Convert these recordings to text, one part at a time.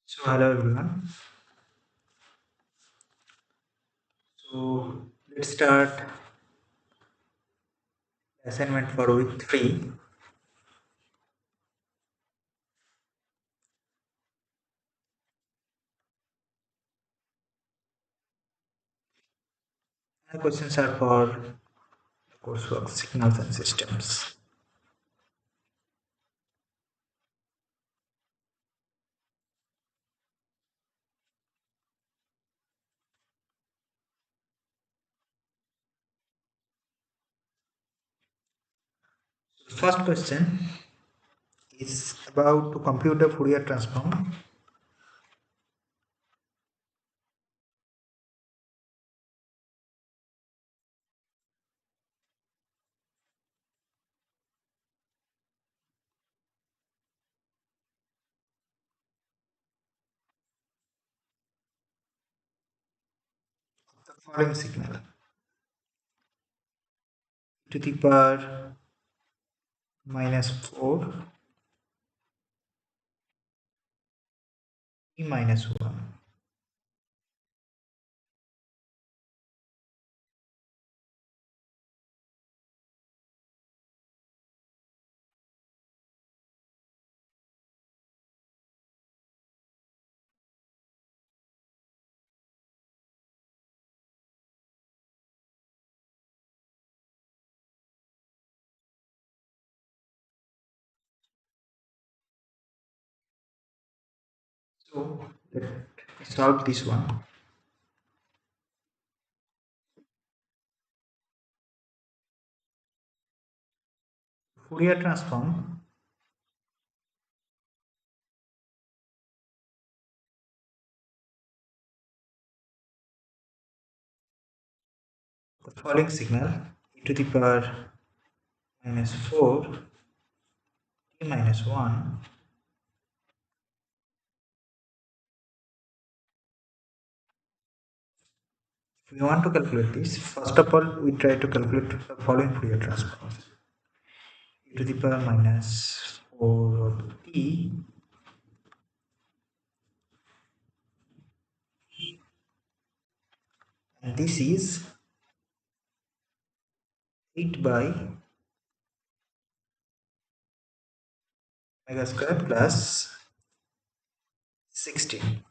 So hello everyone. So let's start assignment for week 3. The questions are for the coursework signals and systems. So the first question is about to compute the Fourier transform. The following signal to the power minus 4 e minus 1. So let's solve this one. Fourier transform the following signal e to the power minus 4 e minus 1. If we want to calculate this, first of all, we try to calculate the following Fourier transforms. E to the power minus 4 of t and this is 8 by omega square plus 16.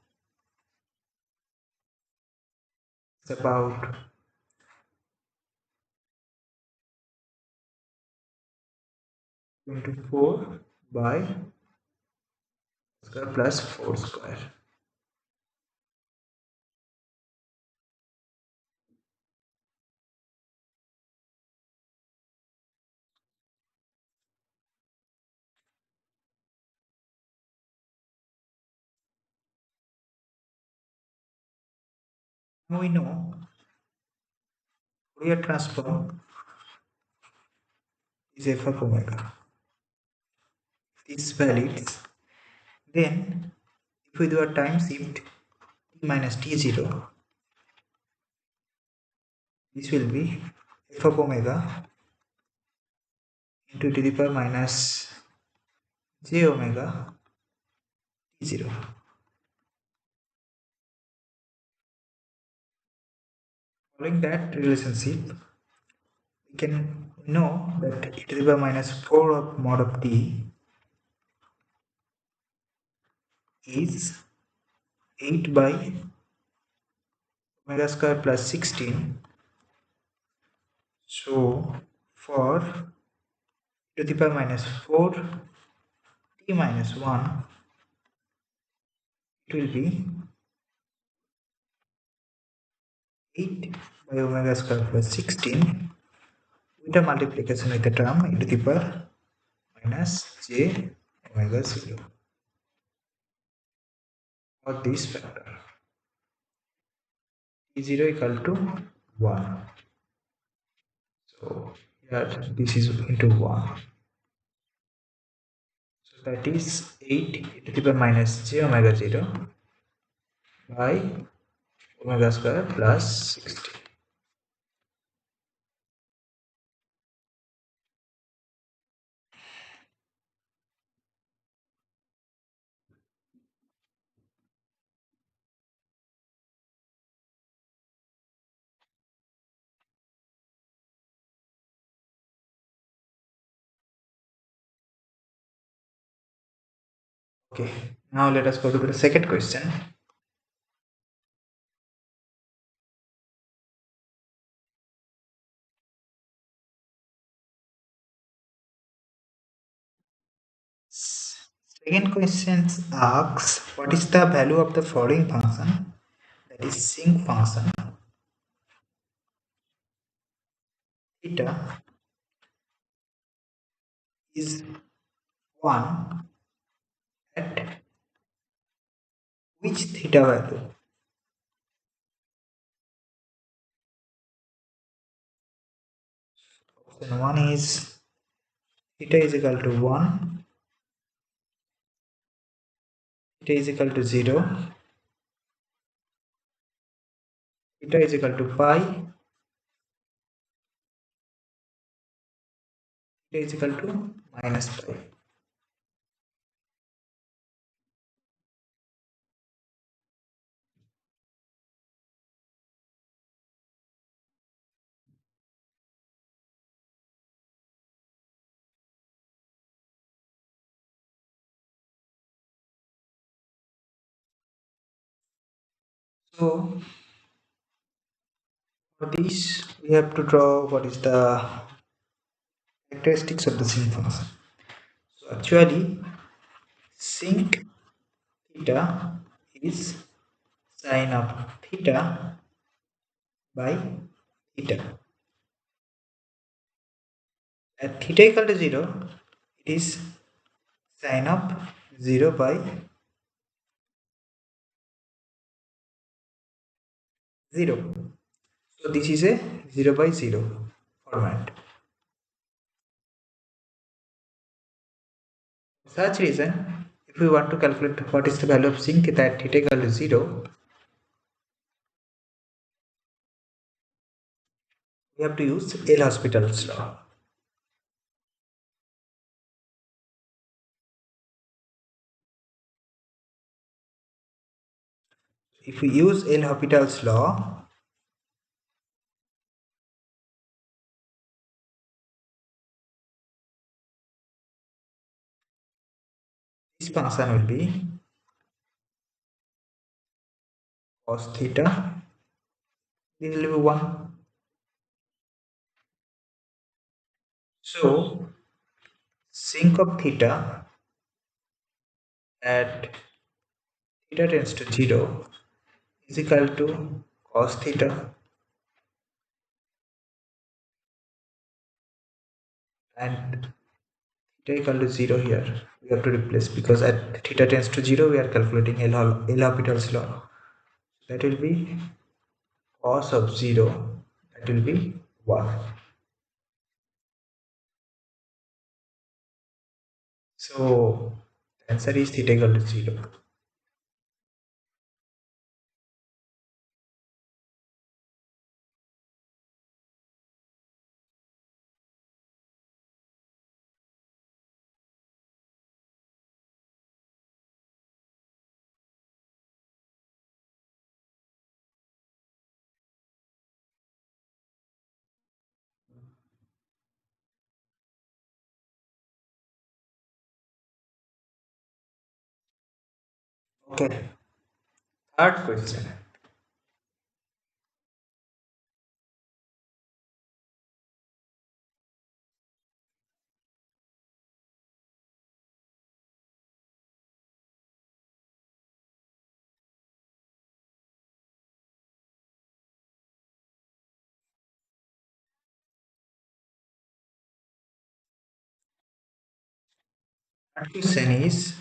It's about 24 by square plus 4 square. Now we know Fourier transform is f of omega. If this is valid, then if we do a time shift t minus t0, this will be f of omega into to the power minus j omega t0. Following that relationship, we can know that e to the power minus 4 of mod of t is 8 by omega square plus 16. So for e to the power minus 4 t minus 1, it will be 8 by omega square plus 16 with a multiplication with the term e to the power minus j omega 0 or this factor t0 equal to 1. So Here this is into 1. So that is 8 e to the power minus j omega 0 by omega square plus 60. Okay, now let us go to the second question. Second question asks what is the value of the following function, that is sinc function theta is 1 at which theta value? Option 1 is theta is equal to 1, theta is equal to 0, theta is equal to pi, theta is equal to minus pi. So for this we have to draw what is the characteristics of the sinc function. So actually sinc theta is sine of theta by theta. At theta equal to 0, it is sine of 0 by 0. So this is a 0 by 0 format. For such reason, if we want to calculate what is the value of sin theta at theta equal to 0, we have to use L'Hospital's law. If we use L'Hospital's law, this function will be cos theta, this will be 1. So sin of theta at theta tends to 0 is equal to cos theta, and theta equal to 0 here we have to replace, because at theta tends to 0 we are calculating L'Hopital's law. That will be cos of 0, that will be 1. So the answer is theta equal to 0. Okay, third question. Third question is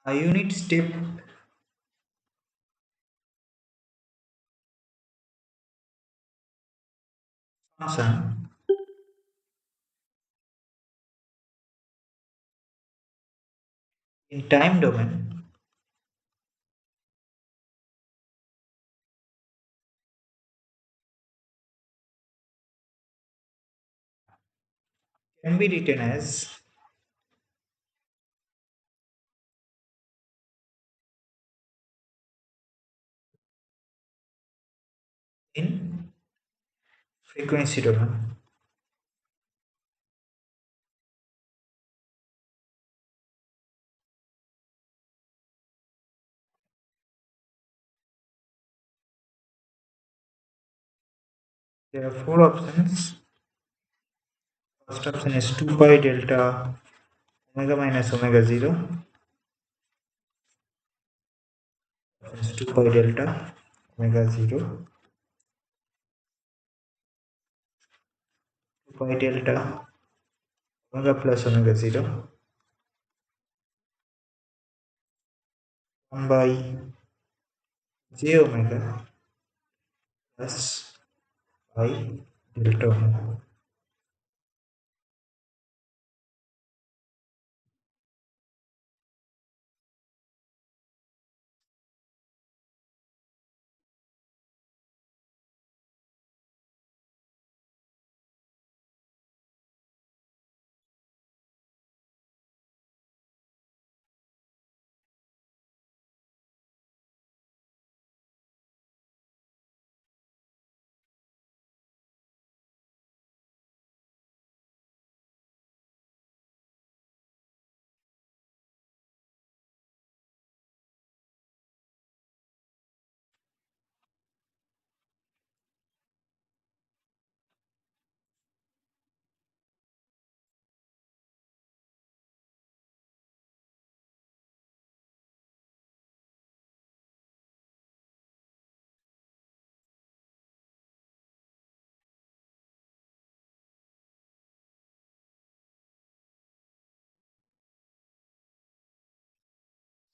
a unit step function in time domain can be written as in frequency domain. There are four options. First option is 2 pi delta omega minus omega 0. Is 2 pi delta omega 0. 2 pi delta omega plus omega 0. 1 by j omega plus pi delta omega.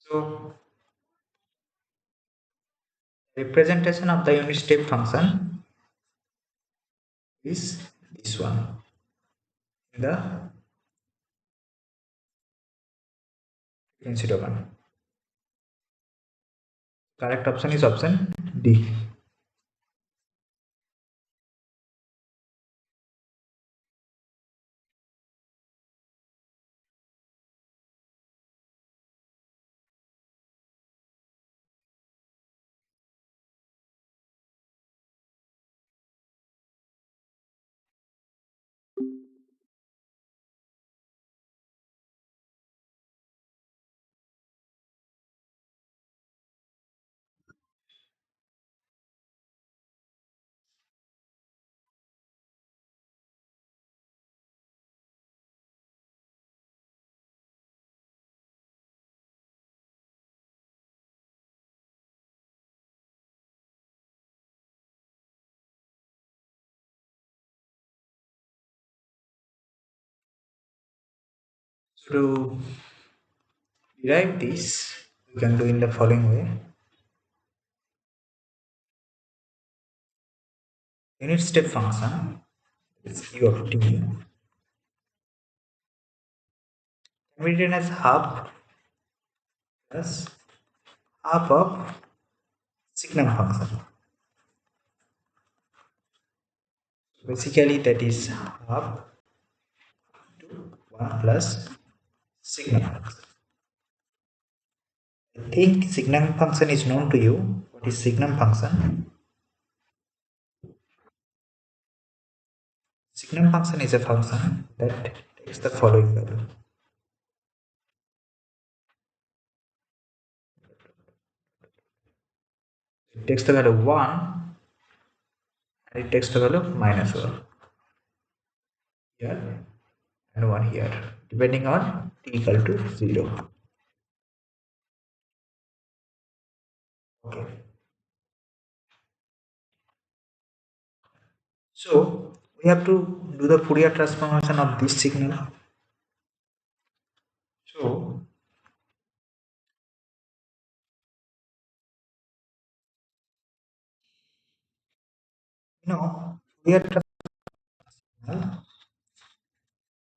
So representation of the unit step function is this one. The frequency domain. Correct option is option D. So to derive this, we can do in the following way. Unit step function is u of t can be written as half plus half of signal function. Basically, that is half to 1 plus signal function. I think signal function is known to you. What is signal function? Signal function is a function that takes the following value. It takes the value 1 and it takes the value minus 1 here and 1 here, depending on t equal to 0. Okay. So we have to do the Fourier transformation of this signal. So Fourier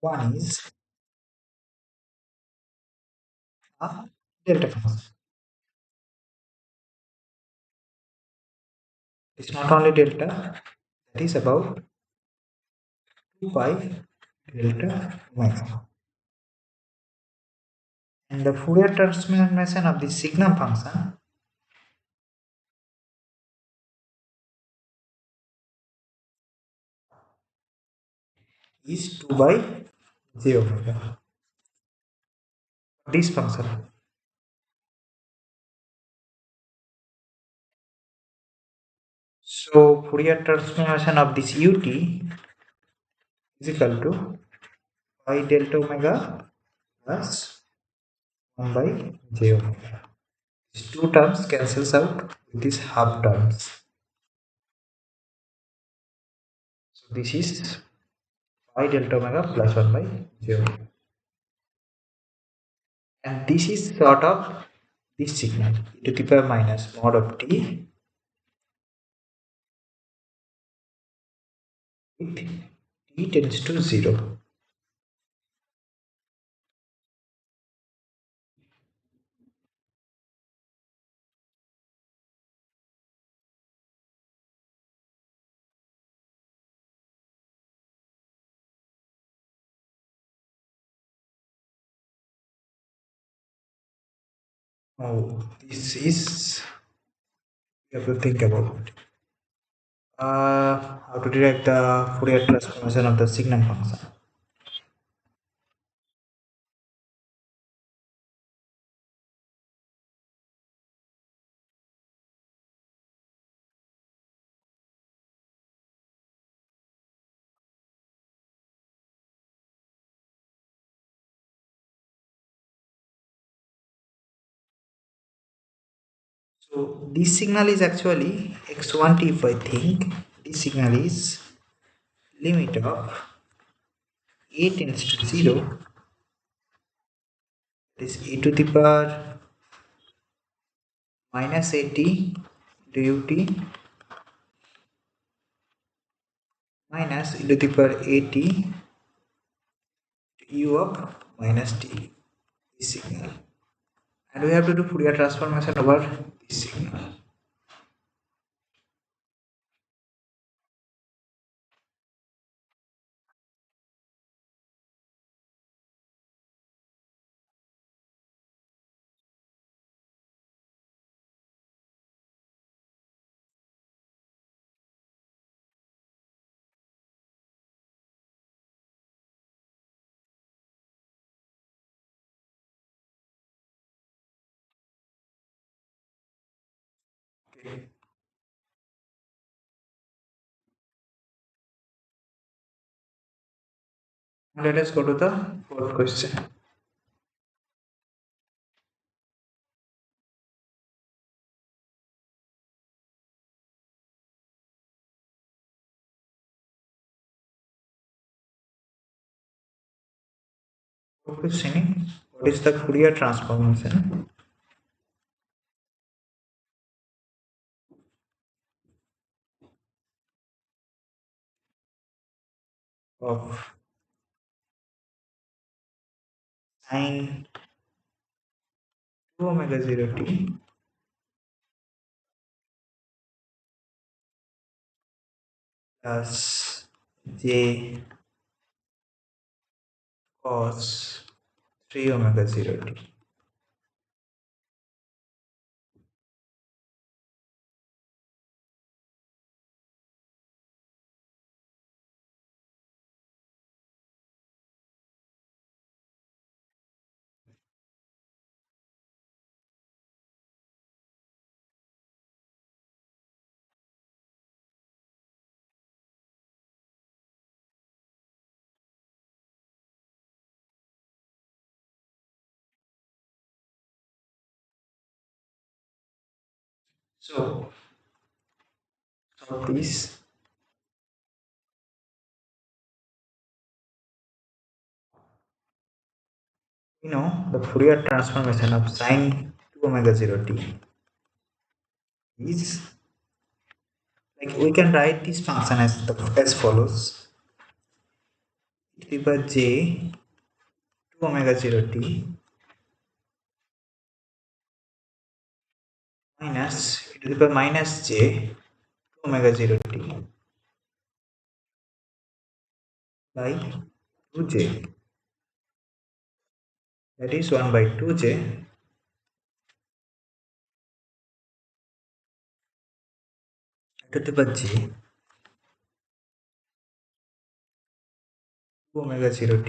One is a delta function. It's not only delta, that is about 2 pi delta omega. And the Fourier transformation of the signum function is 2 by j omega. This function. So Fourier transformation of this ut is equal to pi delta omega plus 1 by j omega. These two terms cancels out with these half terms. So this is pi delta omega plus 1 by j omega. And this is sort of this signal e to the power minus mod of t with t tends to 0. Oh, this is you have to think about. How to derive the Fourier transformation of the signum function. So this signal is actually x1t if I think this signal is limit of a tends to 0, this e to the power minus at ut minus e to the power at u of minus t, this signal. And we have to do Fourier transformation over this signal. Okay. Let us go to the fourth question. Fourth question is, what is the Fourier transformation of sine 2 omega 0 t plus j cos 3 omega 0 t. So, solve this. We know the Fourier transformation of sine 2 omega 0 t is like we can write this function as follows. e to the power j 2 omega 0 t minus e to the power minus j 2 omega 0 t by 2j, that is 1 by 2j to the power j 2 omega 0 t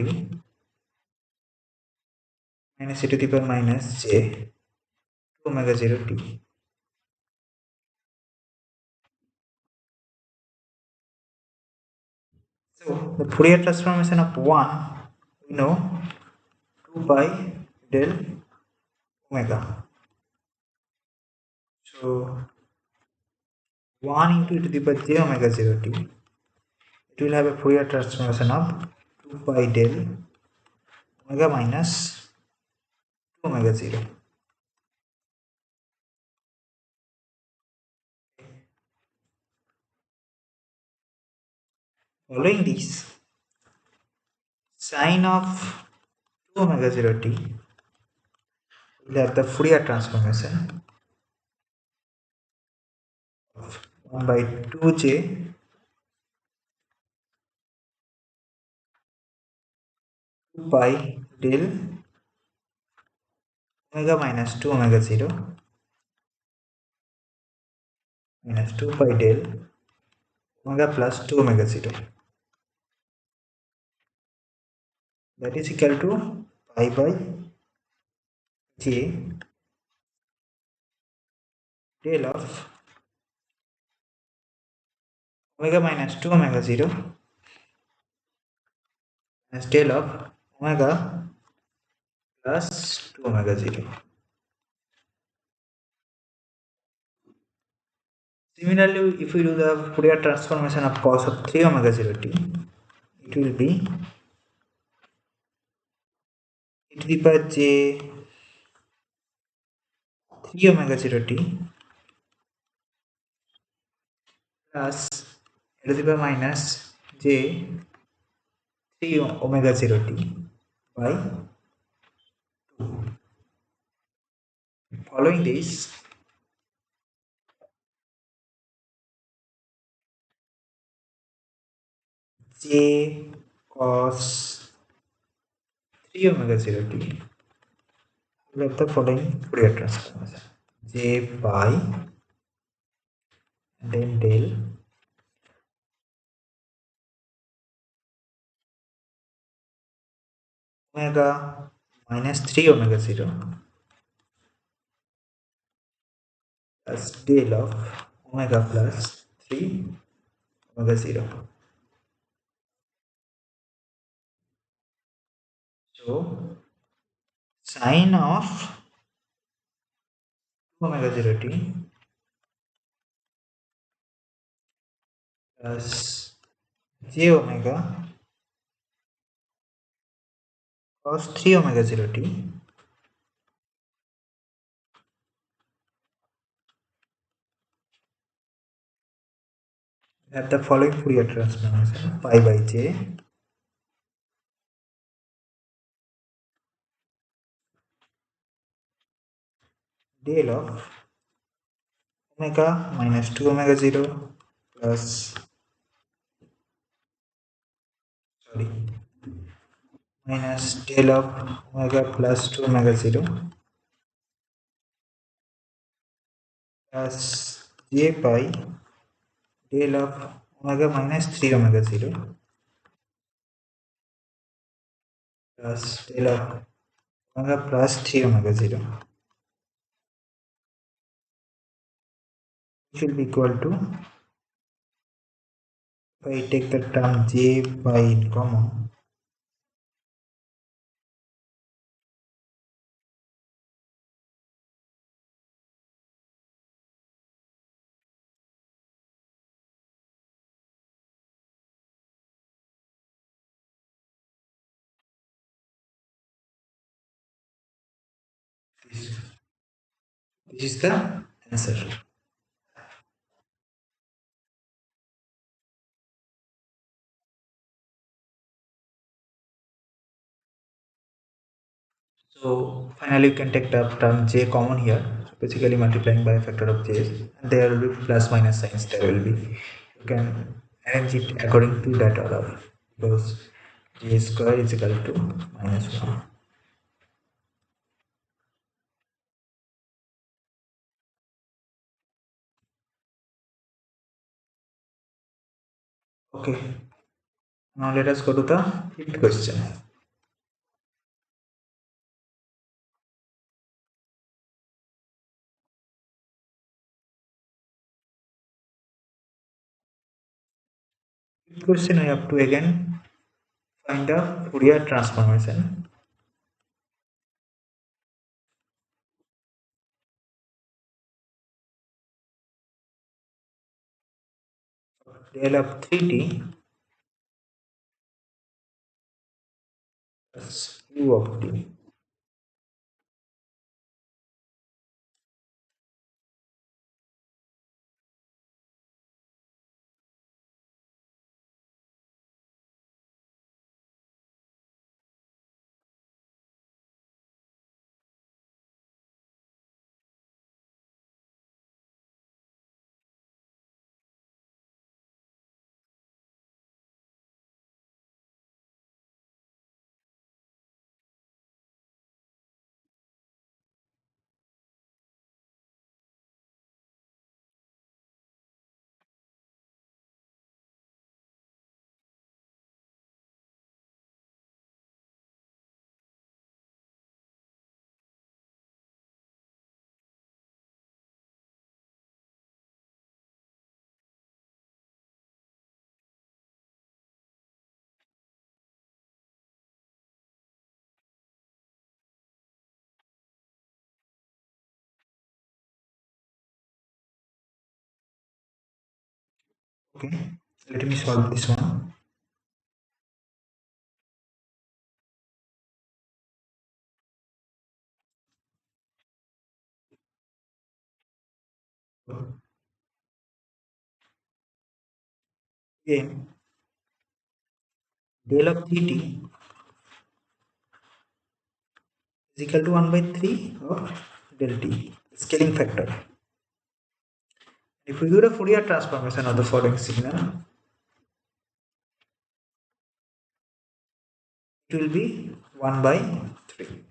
minus e to the power minus j 2 omega 0 t. So the Fourier transformation of 1 we know 2 pi del omega. So 1 into e to the power j omega 0 t, it will have a Fourier transformation of 2 pi del omega minus 2 omega 0. Following this, sine of 2 omega 0 t will have the Fourier transformation of 1 by 2j 2 pi del omega minus 2 omega 0 minus 2 pi del omega plus 2 omega 0. That is equal to pi by j del of omega minus 2 omega 0 minus del of omega plus 2 omega 0. Similarly, if we do the Fourier transformation of cos of 3 omega 0 t, it will be e to the power j 3 omega 0 t plus e to the power minus j 3 omega 0 t by 2. Following this, j cos 3 omega 0 t will have the following Fourier transformation: j pi and then del omega minus 3 omega 0 plus del of omega plus 3 omega 0. So sine of omega 0 t plus j omega cos 3 omega 0 t have the following Fourier transformation: pi by j del of omega minus 2 omega 0 plus minus del of omega plus 2 omega 0 plus j pi del of omega minus 3 omega 0 plus del of omega plus 3 omega 0, which will be equal to, if I take the term j pi in common, this is the answer. So finally you can take the term j common here. So basically multiplying by a factor of j, and there will be plus minus signs. There will be, you can arrange it according to that order, because j square is equal to -1. Okay, now let us go to the fifth question. Fifth question, I have to again find the Fourier transformation. Del of 3t plus u of t. Okay, let me solve this one. Again, del of 3t is equal to 1 by 3 of del t, scaling factor. If we do the Fourier transformation of the following signal, it will be 1 by 3.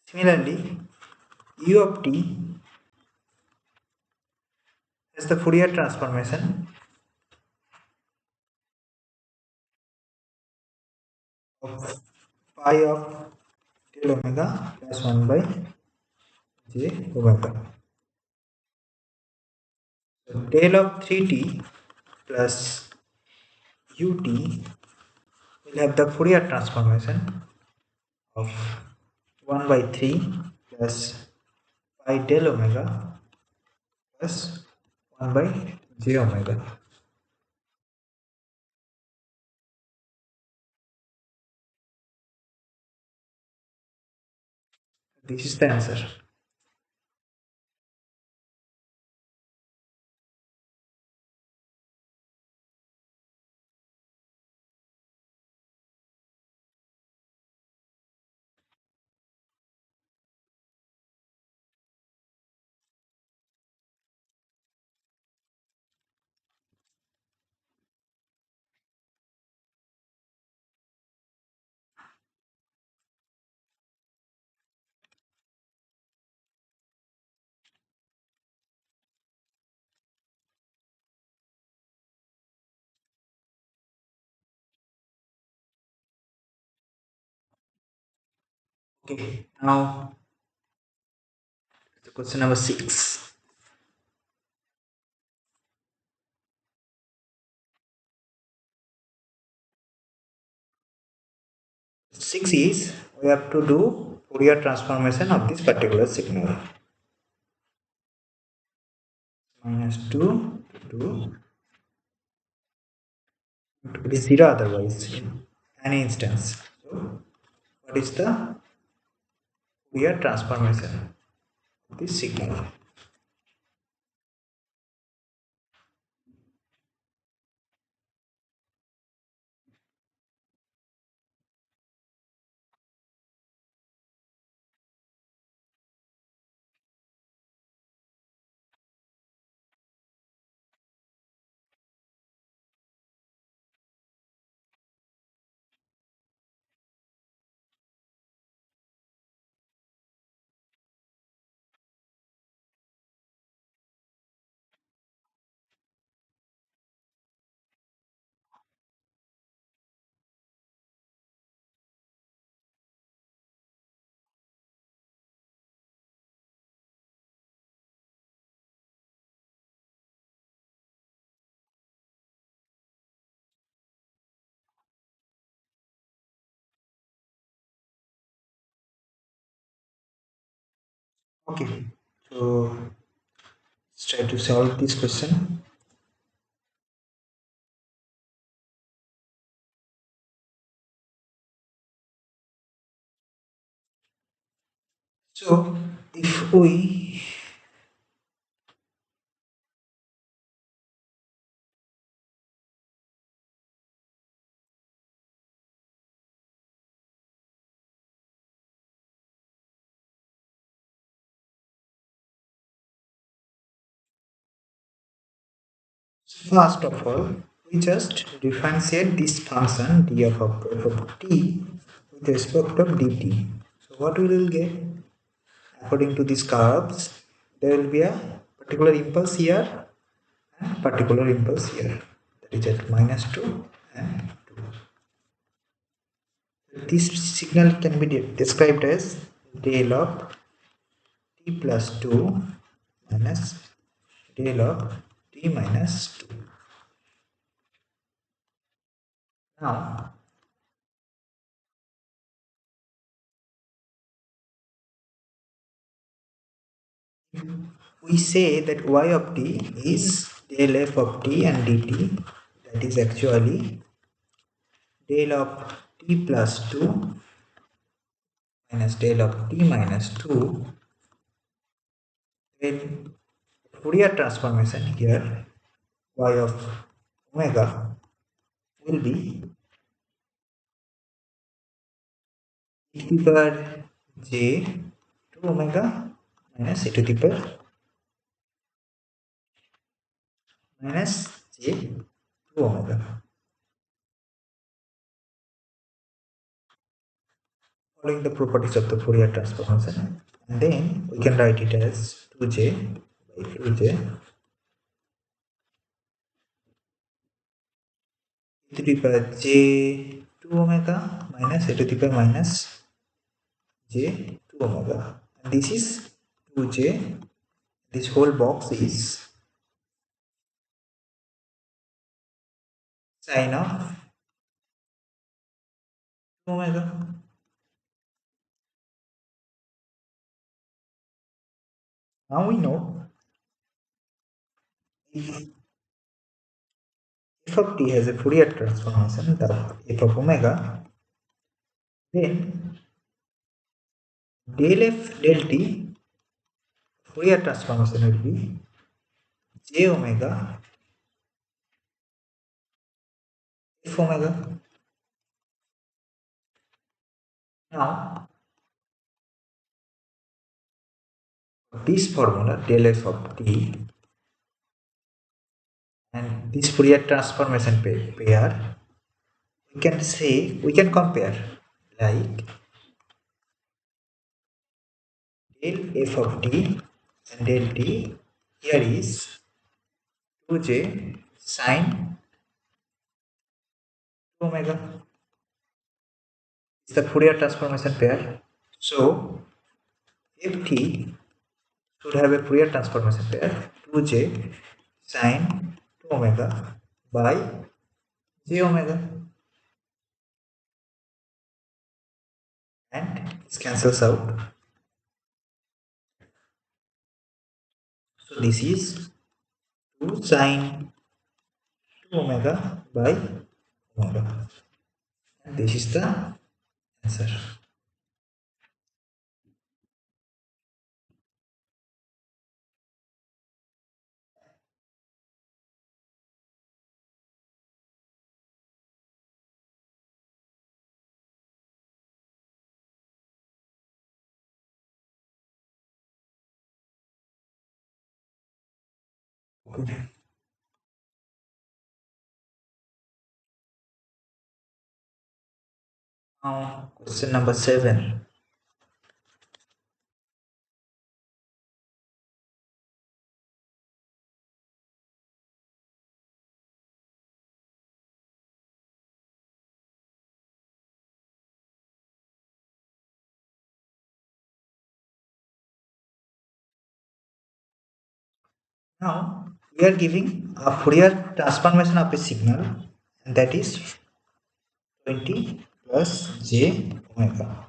Similarly, u of t is the Fourier transformation of pi of del omega plus 1 by j omega. So del of 3t plus ut will have the Fourier transformation of 1 by 3 plus pi del omega plus 1 by j omega. This is the answer. Okay, now the question number 6. 6 is we have to do Fourier transformation of this particular signal. -2 to it will be 0 otherwise in any instance. So what is the Fourier transformation of this signal? Okay, so let's try to solve this question. So if we first of all, we just differentiate this function f of t with respect of dt. So what we will get, according to these curves, there will be a particular impulse here and particular impulse here. That is at -2 and 2. This signal can be described as del of t plus 2 minus del of t minus 2. Now, we say that y of t is del f of t and dt, that is actually del of t plus 2 minus del of t minus 2. When Fourier transformation here, y of omega will be e to the power j to omega minus e to the power minus j to omega. Following the properties of the Fourier transformation, and then we can write it as 2j by 2j e to the power j 2 omega minus e to the power minus j 2 omega, and this is 2j. This whole box is sine of 2 omega. Now we know if f of t has a Fourier transformation, the f of omega, then del f del t Fourier transformation will be j omega f omega. Now this formula del f of t and this Fourier transformation pair, we can compare like del f of t and del t here is 2j sine omega is the Fourier transformation pair. So if t should have a Fourier transformation pair 2j sine 2 omega by j omega, and this cancels out. So this is 2 sine 2 omega by omega, and this is the answer. Okay. Now question number 7. Now we are giving a Fourier transformation of a signal, and that is 20 plus j omega.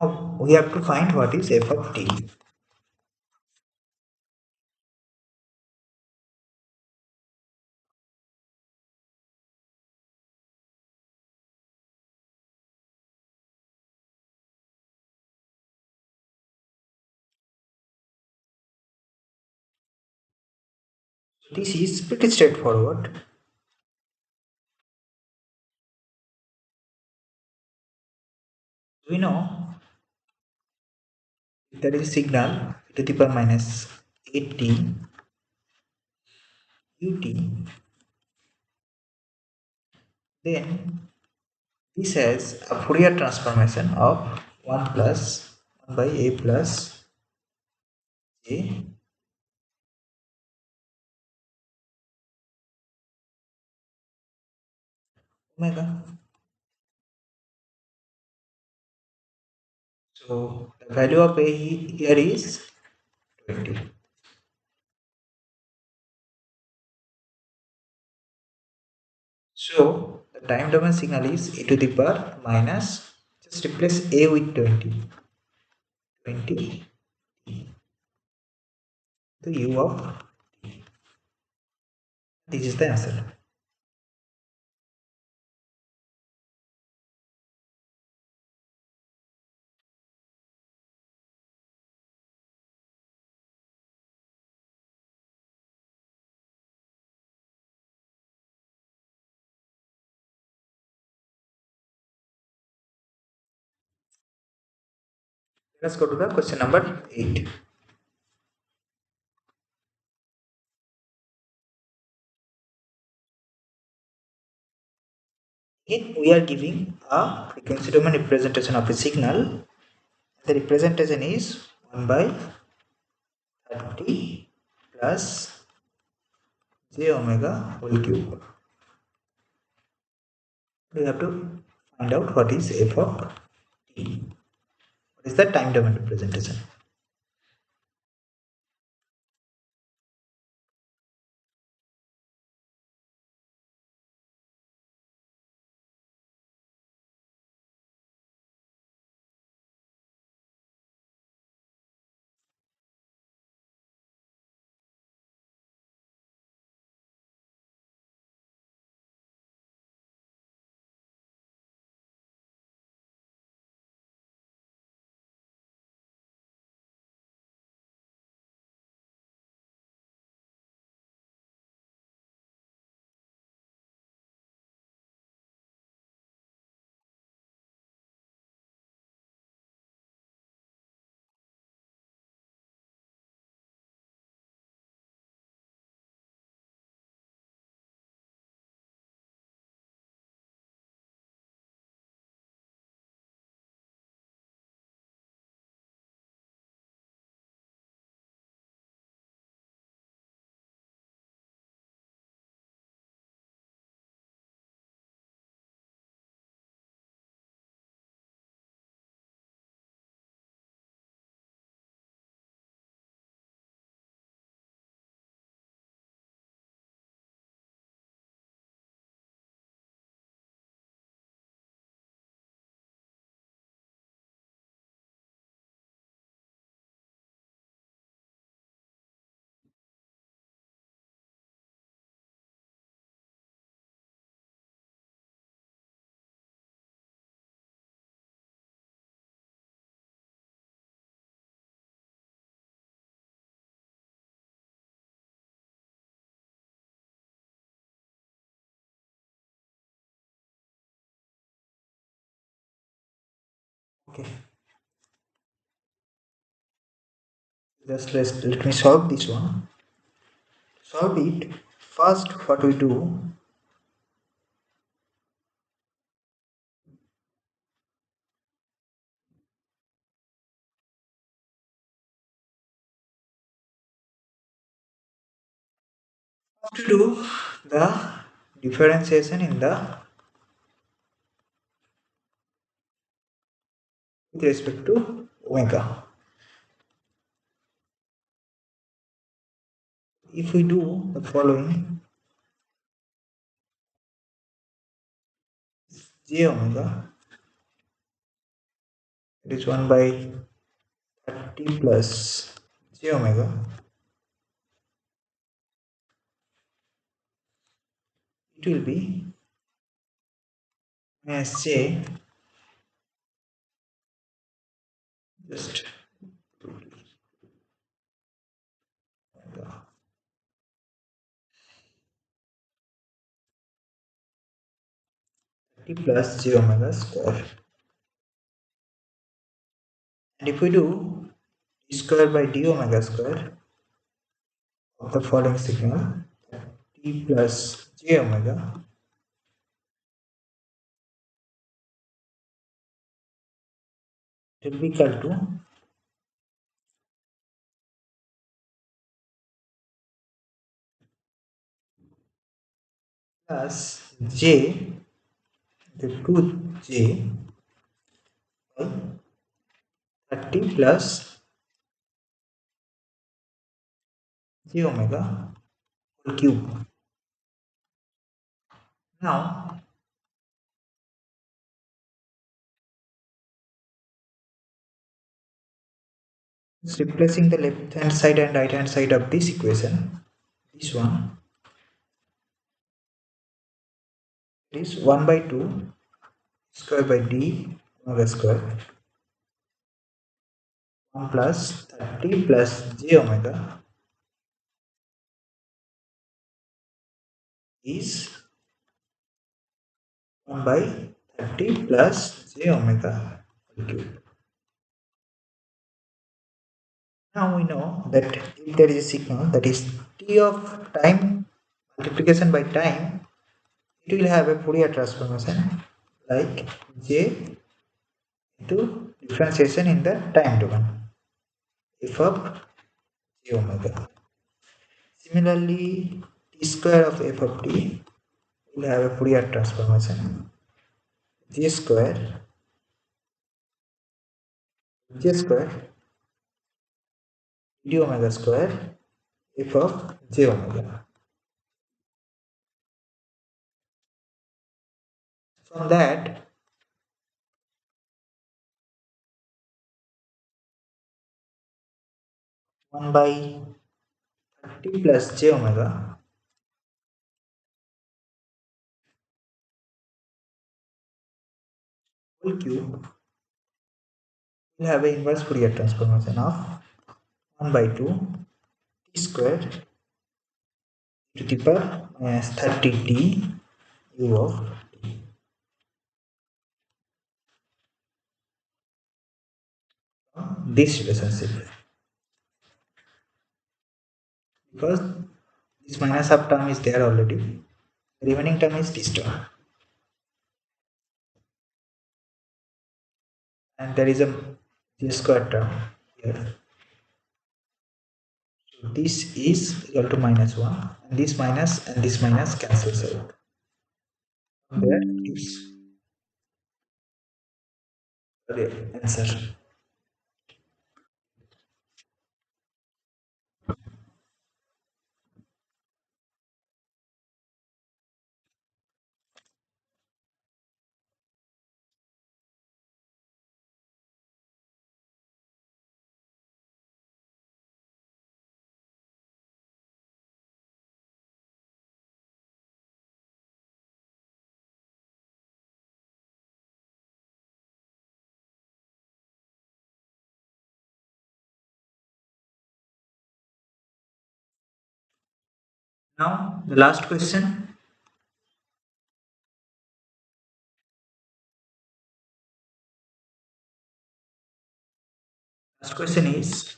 Now we have to find what is f of t. This is pretty straightforward. We know if there is a signal e to the power minus 8t ut, then this has a Fourier transformation of 1 plus 1 by a plus j omega. So the value of a here is 20. So the time domain signal is e to the power minus, just replace a with 20. 20 the u of, this is the answer. Let's go to the question number 8. Again, we are giving a frequency domain representation of a signal. The representation is 1 by 30 plus j omega whole cube. We have to find out what is f of t. What is the time domain representation? Okay, just let me solve this one. Solve it. First, what we do, to do the differentiation in the with respect to omega. If we do the following, j omega, it is 1 by 30 plus j omega, it will be minus j, just omega. 30 plus j omega square. And if we do d square by d omega square of the following signal, t plus j omega, it will be equal to plus j, the 2j by 30 plus j omega whole cube. Now, it's replacing the left hand side and right hand side of this equation. This one is 1 by 2 square by d omega square 1 plus 30 plus j omega is 1 by 30 plus j omega whole cube. Now we know that if there is a signal that is t of time multiplication by time, it will have a Fourier transformation like j into differentiation in the time domain f of j omega. Similarly, t square of f of t will have a Fourier transformation j square d omega square f of j omega. From that, 1 by 30 plus j omega whole cube will have an inverse Fourier transformation of 1 by 2 t square to the power minus 30t u of t. This relationship, because this minus half term is there already, the remaining term is this term, and there is a j square term here. So this is equal to minus 1, and this minus cancels out. There gives the answer. Now the last question. Last question is,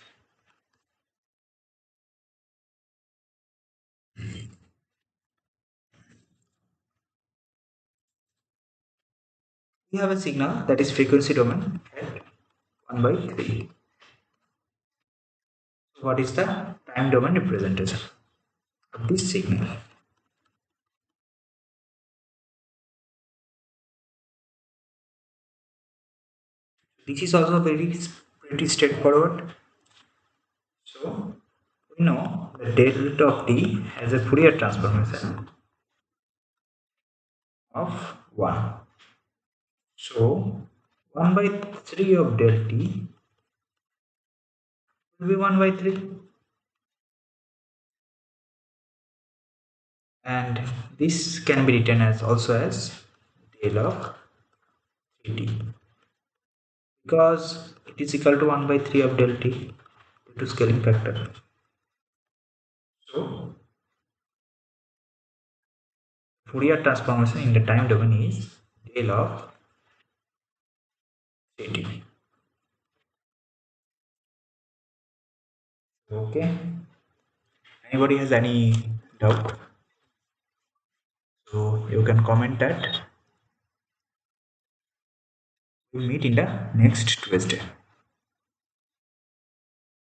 we have a signal that is frequency domain at 1 by 3. So what is the time domain representation of this signal? This is also pretty straightforward. So we know the delta of t has a Fourier transformation of 1. So 1 by 3 of del t will be 1 by 3, and this can be written as also as del of 3t, because it is equal to 1 by 3 of del t due to scaling factor. So Fourier transformation in the time domain is tail of ct. Okay, anybody has any doubt, so you can comment that. We'll meet in the next Tuesday.